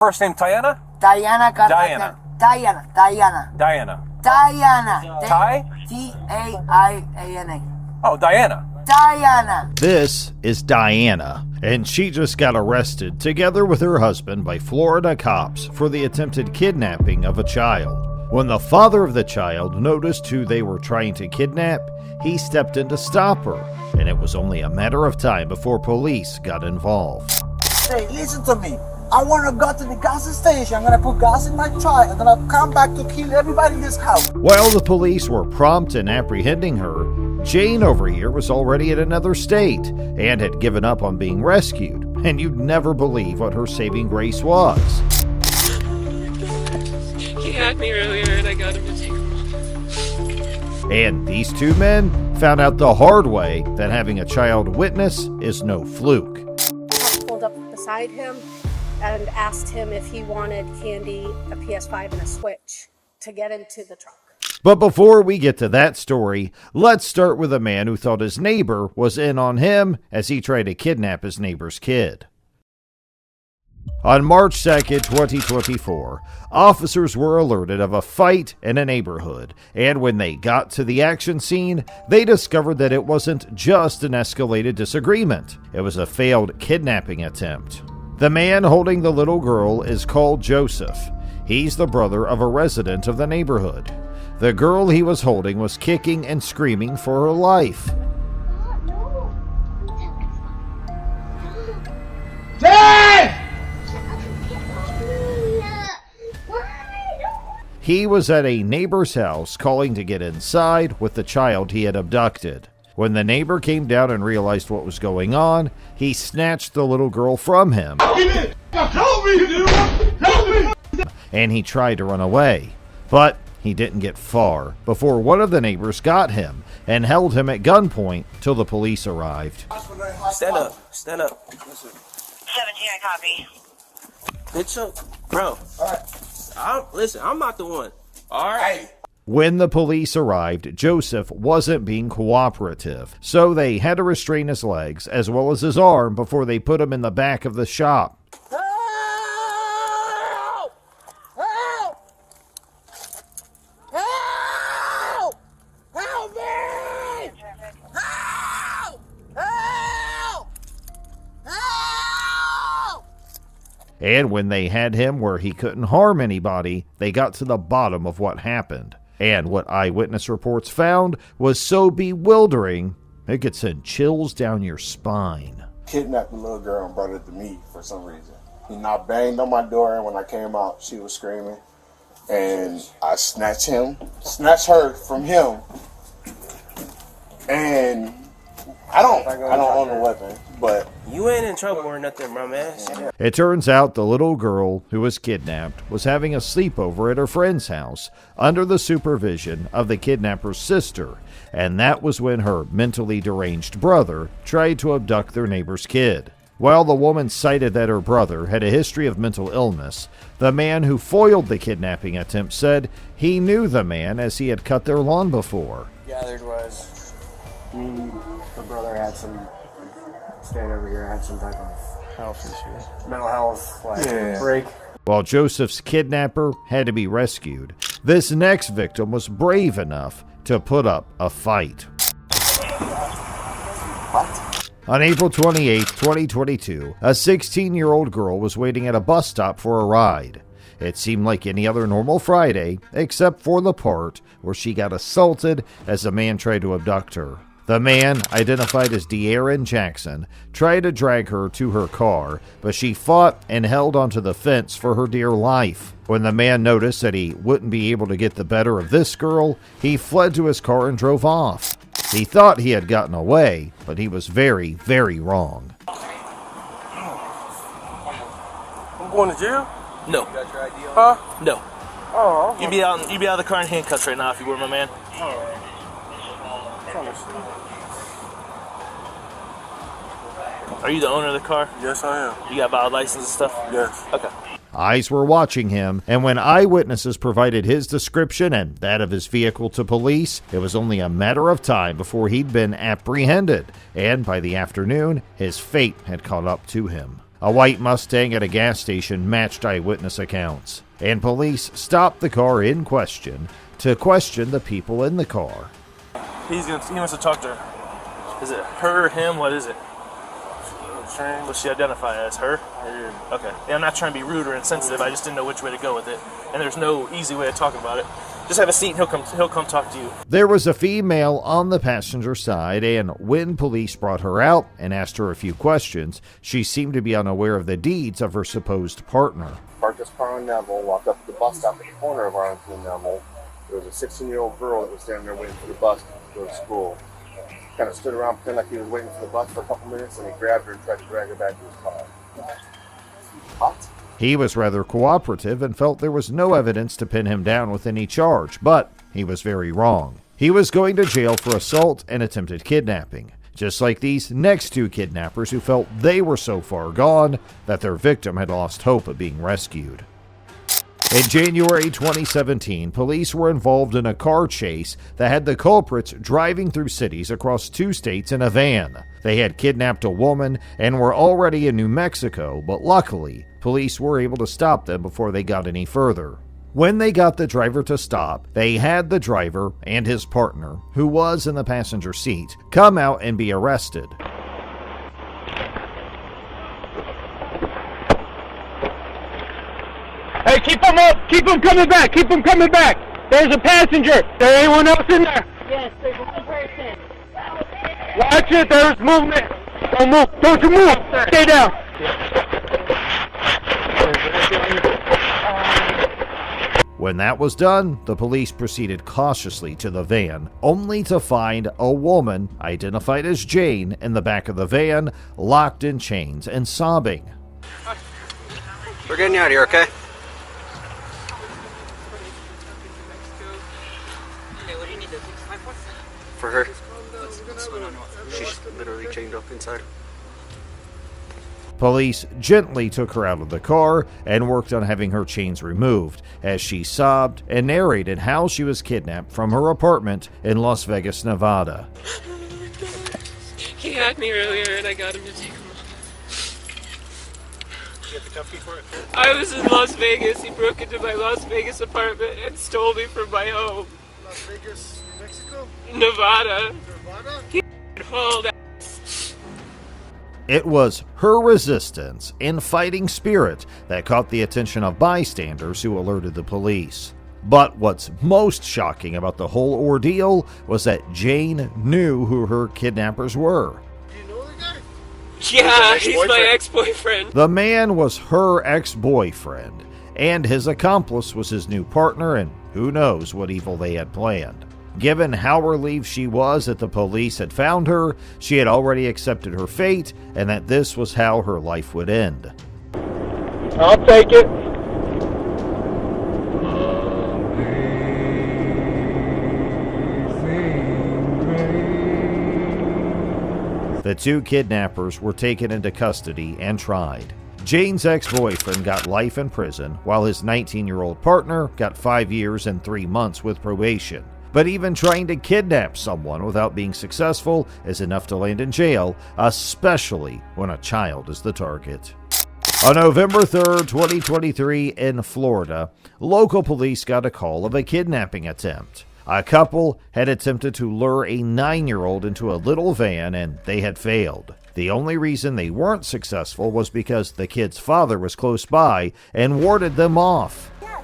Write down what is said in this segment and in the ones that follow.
First name Diana? Diana. Diana. Diana. Diana. Oh, Diana. Diana. This is Diana, and she just got arrested together with her husband by Florida cops for the attempted kidnapping of a child. When the father of the child noticed who they were trying to kidnap, he stepped in to stop her, and it was only a matter of time before police got involved. Hey, listen to me. I want to go to the gas station. I'm going to put gas in my truck. I'm going to come back to kill everybody in this house. While the police were prompt in apprehending her, Jane over here was already in another state and had given up on being rescued, and you'd never believe what her saving grace was. He had me earlier and I got him to take him. And these two men found out the hard way that having a child witness is no fluke. I pulled up beside him and asked him if he wanted candy, a PS5, and a Switch to get into the truck. But before we get to that story, let's start with a man who thought his neighbor was in on him as he tried to kidnap his neighbor's kid. On March 2nd, 2024, officers were alerted of a fight in a neighborhood, and when they got to the action scene, they discovered that it wasn't just an escalated disagreement. It was a failed kidnapping attempt. The man holding the little girl is called Joseph. He's the brother of a resident of the neighborhood. The girl he was holding was kicking and screaming for her life. He was at a neighbor's house calling to get inside with the child he had abducted. When the neighbor came down and realized what was going on, he snatched the little girl from him. Help me! And he tried to run away. But he didn't get far before one of the neighbors got him and held him at gunpoint till the police arrived. Stand up. 17, I copy. Bitch up. Bro. Alright. Listen, I'm not the one. Alright. When the police arrived, Joseph wasn't being cooperative, so they had to restrain his legs as well as his arm before they put him in the back of the shop. Help! Help! Help! Help me! Help! Help! Help! And when they had him where he couldn't harm anybody, they got to the bottom of what happened. And what eyewitness reports found was so bewildering, it could send chills down your spine. Kidnapped the little girl and brought her to me for some reason. He knocked, banged on my door, and when I came out, she was screaming. And I snatched her from him. And I don't own a weapon, but You ain't in trouble or nothing, bro, man. It turns out the little girl who was kidnapped was having a sleepover at her friend's house under the supervision of the kidnapper's sister, and that was when her mentally deranged brother tried to abduct their neighbor's kid. While the woman cited that her brother had a history of mental illness, the man who foiled the kidnapping attempt said he knew the man as he had cut their lawn before. Gathered was her brother had some staying over here, had some type of health issues, mental health break. While Joseph's kidnapper had to be rescued, this next victim was brave enough to put up a fight. On April 28, 2022, a 16-year-old girl was waiting at a bus stop for a ride. It seemed like any other normal Friday, except for the part where she got assaulted as a man tried to abduct her. The man, identified as De'Aaron Jackson, tried to drag her to her car, but she fought and held onto the fence for her dear life. When the man noticed that he wouldn't be able to get the better of this girl, he fled to his car and drove off. He thought he had gotten away, but he was very, very wrong. I'm going to jail? No. You got your ID on? Huh? No. Oh, You'd be out of the car in handcuffs right now if you were, my man. Are you the owner of the car? yes, I am. You got valid license and stuff? Yes. Okay. Eyes were watching him, and when eyewitnesses provided his description and that of his vehicle to police, it was only a matter of time before he'd been apprehended, and by the afternoon, his fate had caught up to him. A white Mustang at a gas station matched eyewitness accounts, and police stopped the car in question to question the people in the car. He wants to talk to her. Is it her, him? What is it? Will she identify as her? Okay. Yeah, I'm not trying to be rude or insensitive. I just didn't know which way to go with it, and there's no easy way of talking about it. Just have a seat, and he'll come talk to you. There was a female on the passenger side, and when police brought her out and asked her a few questions, she seemed to be unaware of the deeds of her supposed partner. Parked this car on Neville, walked up to the bus stop at the corner of Arlington and Neville. There was a 16-year-old girl that was standing there waiting for the bus to go to school. Kind of stood around pretending like he was waiting for the bus for a couple minutes, and he grabbed her and tried to drag her back to his car. What? He was rather cooperative and felt there was no evidence to pin him down with any charge, but he was very wrong. He was going to jail for assault and attempted kidnapping, just like these next two kidnappers who felt they were so far gone that their victim had lost hope of being rescued. In January 2017, police were involved in a car chase that had the culprits driving through cities across 2 states in a van. They had kidnapped a woman and were already in New Mexico, but luckily, police were able to stop them before they got any further. When they got the driver to stop, they had the driver and his partner, who was in the passenger seat, come out and be arrested. Hey, keep them up! Keep them coming back! Keep them coming back! There's a passenger! There anyone else in there? Yes, there's one person. Watch it! There's movement! Don't move! Don't you move! Stay down! When that was done, the police proceeded cautiously to the van, only to find a woman, identified as Jane, in the back of the van, locked in chains and sobbing. We're getting you out of here, okay? For her. She's literally chained up inside. Police gently took her out of the car and worked on having her chains removed as she sobbed and narrated how she was kidnapped from her apartment in Las Vegas, Nevada. He had me earlier and I got him to take him off. You get the cuff key for it? I was in Las Vegas. He broke into my Las Vegas apartment and stole me from my home. Las Vegas, New Mexico? Nevada. Nevada? He hauled ass. It was her resistance and fighting spirit that caught the attention of bystanders who alerted the police. But what's most shocking about the whole ordeal was that Jane knew who her kidnappers were. You know the guy? Yeah, he's my ex-boyfriend. The man was her ex-boyfriend, and his accomplice was his new partner, and who knows what evil they had planned. Given how relieved she was that the police had found her, she had already accepted her fate, and that this was how her life would end. I'll take it. The two kidnappers were taken into custody and tried. Jane's ex-boyfriend got life in prison, while his 19-year-old partner got 5 years and 3 months with probation. But even trying to kidnap someone without being successful is enough to land in jail, especially when a child is the target. On November 3rd, 2023, in Florida, local police got a call of a kidnapping attempt. A couple had attempted to lure a 9-year-old into a little van, and they had failed. The only reason they weren't successful was because the kid's father was close by and warded them off. Yeah,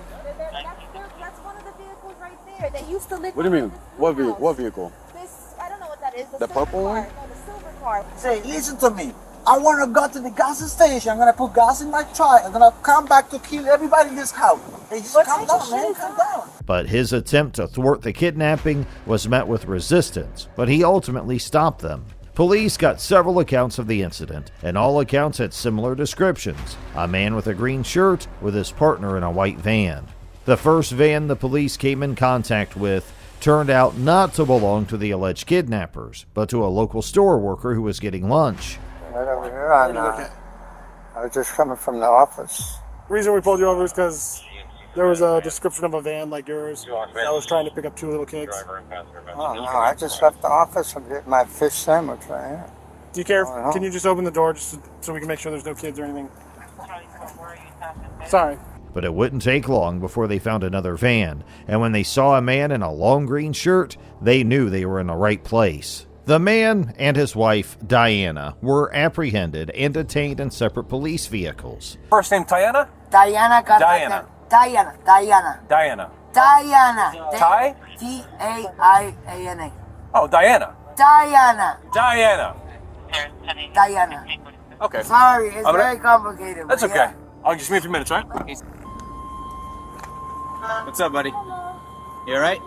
that's one of the vehicles right there. They used to live. What do you mean? What vehicle? This, I don't know what that is. The purple one? No, the silver car. Say, listen to me. I want to go to the gas station. I'm going to put gas in my truck. I'm going to come back to kill everybody in this house. Hey, just calm down, man. Calm down. But his attempt to thwart the kidnapping was met with resistance, but he ultimately stopped them. Police got several accounts of the incident, and all accounts had similar descriptions. A man with a green shirt with his partner in a white van. The first van the police came in contact with turned out not to belong to the alleged kidnappers, but to a local store worker who was getting lunch. Right over here, I was just coming from the office. The reason we pulled you over is because there was a description of a van like yours that was trying to pick up 2 little kids. Oh, no, I just left the office and get my fish sandwich right here. Do you care? Can you just open the door just so we can make sure there's no kids or anything? Sorry. But it wouldn't take long before they found another van, and when they saw a man in a long green shirt, they knew they were in the right place. The man and his wife, Daina, were apprehended and detained in separate police vehicles. First name Diana? Diana. Diana. Diana. Diana. Diana. Diana. Ty? Diana. Oh, Diana. Diana. Diana. Diana. Okay. Sorry, it's very complicated. That's but okay. yeah. I'll just wait a few minutes, right? What's up, buddy? You alright?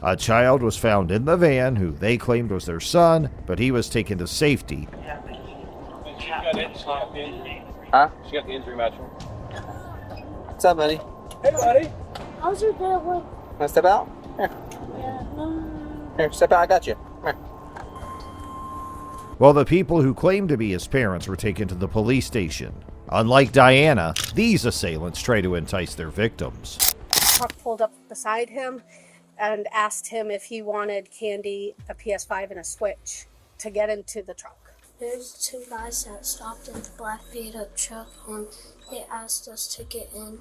A child was found in the van who they claimed was their son, but he was taken to safety. Huh? She got the injury match. What's up, buddy? Hey, buddy. How's your dad look? Wanna step out? Here. Yeah. Here, step out, I got you. Here. While the people who claimed to be his parents were taken to the police station. Unlike Diana, these assailants try to entice their victims. The truck pulled up beside him and asked him if he wanted candy, a PS5, and a Switch to get into the truck. There's two guys that stopped in the black beat-up truck and they asked us to get in.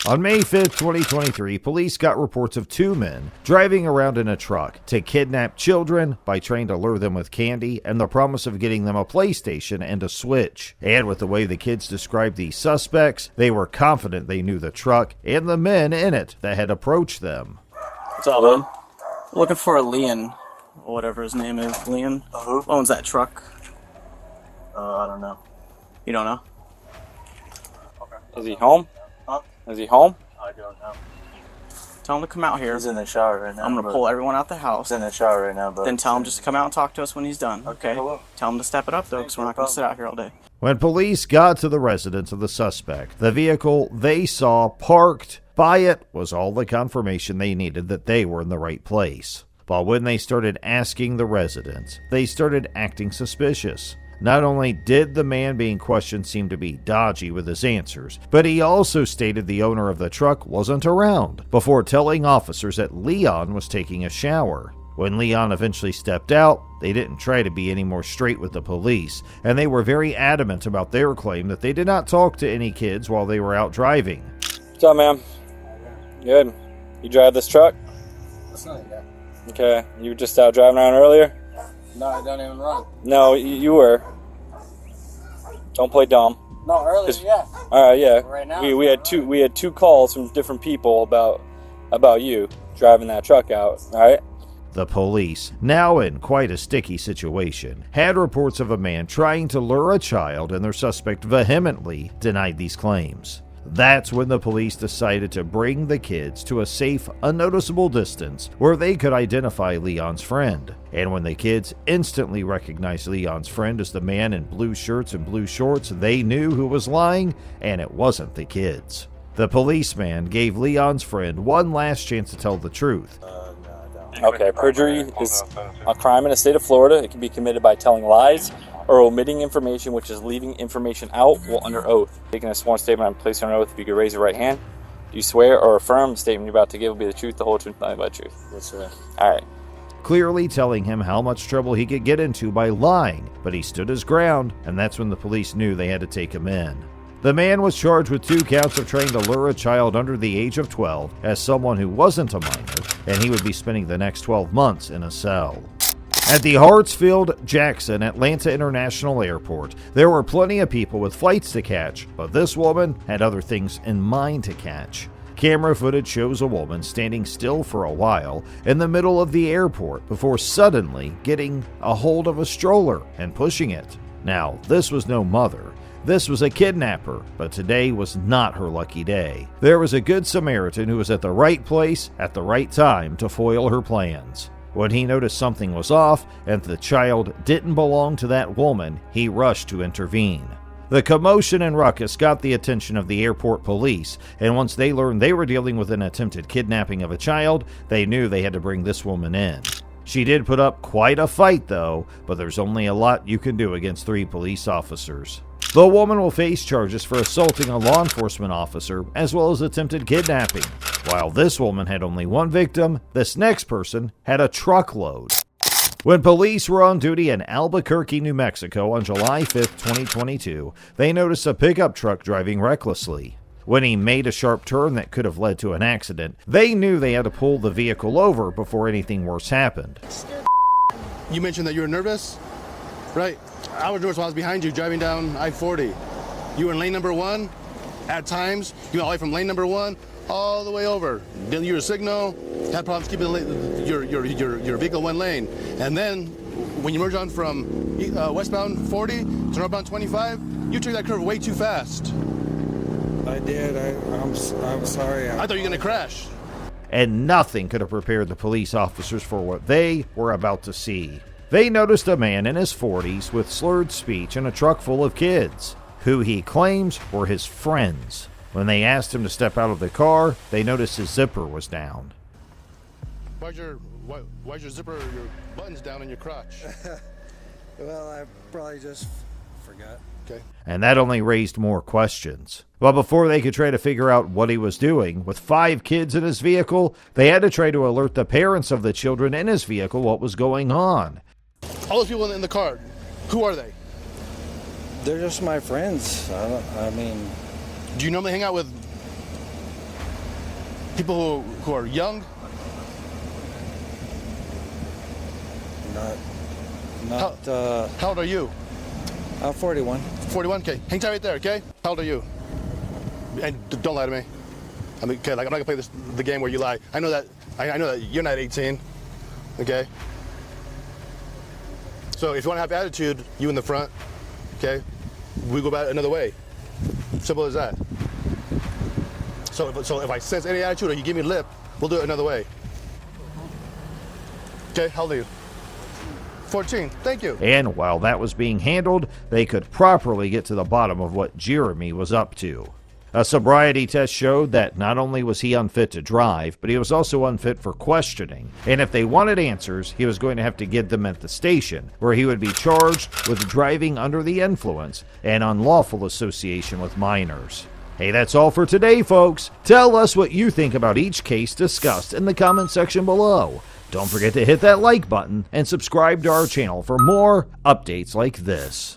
On May 5th, 2023, police got reports of two men driving around in a truck to kidnap children by trying to lure them with candy and the promise of getting them a PlayStation and a Switch. And with the way the kids described these suspects, they were confident they knew the truck and the men in it that had approached them. What's up, man? Looking for a Leon, or whatever his name is. Leon? Who owns that truck? I don't know. You don't know? Okay. Is he home? Huh? Is he home? I don't know. Tell him to come out here. He's in the shower right now. I'm gonna pull everyone out the house. He's in the shower right now, but Then tell him just to come out and talk to us when he's done. Okay? Tell him to step it up, though, because we're not gonna sit out here all day. When police got to the residence of the suspect, the vehicle they saw parked by it was all the confirmation they needed that they were in the right place. But when they started asking the residents, they started acting suspicious. Not only did the man being questioned seem to be dodgy with his answers, but he also stated the owner of the truck wasn't around, before telling officers that Leon was taking a shower. When Leon eventually stepped out, they didn't try to be any more straight with the police, and they were very adamant about their claim that they did not talk to any kids while they were out driving. What's up, ma'am? Good. You drive this truck? That's not yet. Okay. You were just out driving around earlier? No, I don't even run. No, you were. Don't play dumb. No, earlier, yeah. All right, yeah. Right now, we had two calls from different people about you driving that truck out. All right. The police, now in quite a sticky situation, had reports of a man trying to lure a child, and their suspect vehemently denied these claims. That's when the police decided to bring the kids to a safe, unnoticeable distance where they could identify Leon's friend. And when the kids instantly recognized Leon's friend as the man in blue shirts and blue shorts, they knew who was lying, and it wasn't the kids. The policeman gave Leon's friend one last chance to tell the truth. Okay, perjury is a crime in the state of Florida. It can be committed by telling lies or omitting information, which is leaving information out while under oath. Taking a sworn statement and placing on oath, if you could raise your right hand. Do you swear or affirm the statement you're about to give will be the truth, the whole truth, nothing but the truth? Yes, sir. All right. Clearly telling him how much trouble he could get into by lying, but he stood his ground, and that's when the police knew they had to take him in. The man was charged with 2 counts of trying to lure a child under the age of 12 as someone who wasn't a minor, and he would be spending the next 12 months in a cell. At the Hartsfield-Jackson Atlanta International Airport, there were plenty of people with flights to catch, but this woman had other things in mind to catch. Camera footage shows a woman standing still for a while in the middle of the airport before suddenly getting a hold of a stroller and pushing it. Now, this was no mother. This was a kidnapper, but today was not her lucky day. There was a good Samaritan who was at the right place at the right time to foil her plans. When he noticed something was off and the child didn't belong to that woman, he rushed to intervene. The commotion and ruckus got the attention of the airport police, and once they learned they were dealing with an attempted kidnapping of a child, they knew they had to bring this woman in. She did put up quite a fight though, but there's only a lot you can do against 3 police officers. The woman will face charges for assaulting a law enforcement officer as well as attempted kidnapping. While this woman had only 1 victim, this next person had a truckload. When police were on duty in Albuquerque, New Mexico on July 5, 2022, they noticed a pickup truck driving recklessly. When he made a sharp turn that could have led to an accident, they knew they had to pull the vehicle over before anything worse happened. You mentioned that you were nervous? Right. I was nervous while I was behind you driving down I-40. You were in lane number 1. At times, you went all the way from lane number 1 all the way over. Didn't use your signal, had problems keeping your vehicle one lane. And then, when you merge on from westbound 40 to northbound 25, you took that curve way too fast. I did. I'm sorry. I thought you were going to crash. And nothing could have prepared the police officers for what they were about to see. They noticed a man in his 40s with slurred speech in a truck full of kids, who he claims were his friends. When they asked him to step out of the car, they noticed his zipper was down. Why's your zipper, your buttons down in your crotch? Well, I probably just forgot. Okay. And that only raised more questions. But before they could try to figure out what he was doing, with 5 kids in his vehicle, they had to try to alert the parents of the children in his vehicle what was going on. All those people in the car, who are they? They're just my friends. I mean... Do you normally hang out with people who are young? How old are you? I'm 41. 41? Okay. Hang tight right there, okay? How old are you? And don't lie to me. I mean, okay, like, I'm not gonna play the game where you lie. I know that you're not 18, okay? So if you want to have attitude, you in the front, okay? We go about it another way. Simple as that. So if I sense any attitude or you give me lip, we'll do it another way. Okay, how old are you? 14. Thank you. And while that was being handled, they could properly get to the bottom of what Jeremy was up to. A sobriety test showed that not only was he unfit to drive, but he was also unfit for questioning. And if they wanted answers, he was going to have to get them at the station, where he would be charged with driving under the influence and unlawful association with minors. Hey, that's all for today, folks. Tell us what you think about each case discussed in the comment section below. Don't forget to hit that like button and subscribe to our channel for more updates like this.